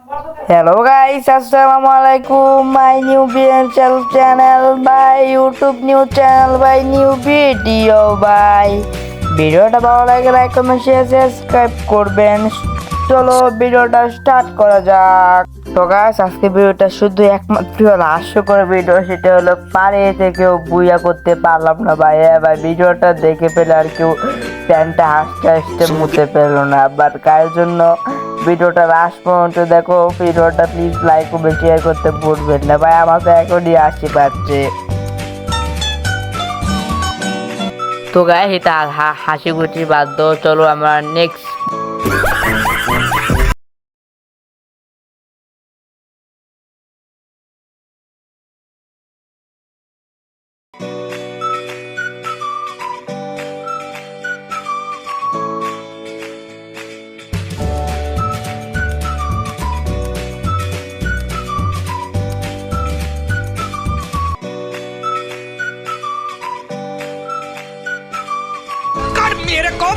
Hello guys, Assalamualaikum. My new channel by YouTube new channel by new video by ভিডিওটা ভালো লাগে like comment share subscribe করবেন। চলো ভিডিওটা স্টার্ট করা যাক। তো গাইস আজকে ভিডিওটা শুধু একমাত্র হলো হাস্যকর ভিডিও, সেটা হলো পারে থেকেও বুইয়া করতে পারলাম না ভাই। ভাই ভিডিওটা দেখে পেলে আর কেউ প্যান্টটা হাসতে হাসতে মুতে পেলো না, বাট কার জন্য ভিডিওটা লাস্ট পর্যন্ত দেখো। ভিডিওটা প্লিজ লাইক ও শেয়ার করতে ভুলবেন না ভাই, আমার তো এখনই আসতে পারছে। তো গায়ে এটা হাসি খুশি বাদ দাও, চলো আমরা নেক্সট।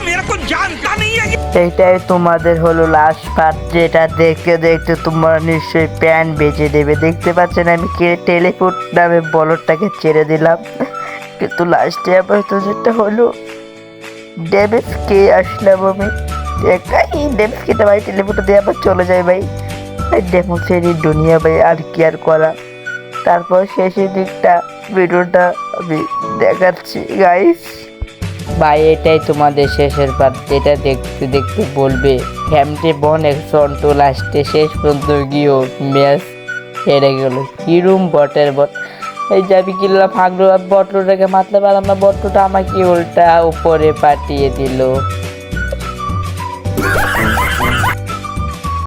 मेरे को जानता नहीं है। এইটাই তোমাদের হলো লাস্ট পার্ট, যেটা দেখতে দেখতে তোমরা নিশ্চয়ই প্যান্ট বেঁচে দেবে। দেখতে পাচ্ছেন আমি টেলিফোন নামে বলরটাকে ছেড়ে দিলাম, কিন্তু লাস্টে আবার তো যেটা হলো ডেভিসকে আসলাম আমি একাই। ডেভিসকে ভাই টেলিফোনটা দিয়ে আবার চলে যায় ভাই। ডেমোসের দুনিয়া ভাই, আর কি আর করা। তারপর শেষের দিকটা ভিডিওটা আমি দেখাচ্ছি গাইস। ভাই এটাই তোমাদের শেষের পার্ট, যেটা দেখতে দেখতে বলবে ফ্যামিলি বন একশন। তো লাস্টে শেষ পর্যন্ত গিয়েও ম্যাচ হেরে গেল। কিরম বটের বট, এই যাবি কিল্লা ফাঁকলো বটলোটাকে মারতে পারলাম না, বটলোটা আমাকে উল্টা উপরে পাঠিয়ে দিল।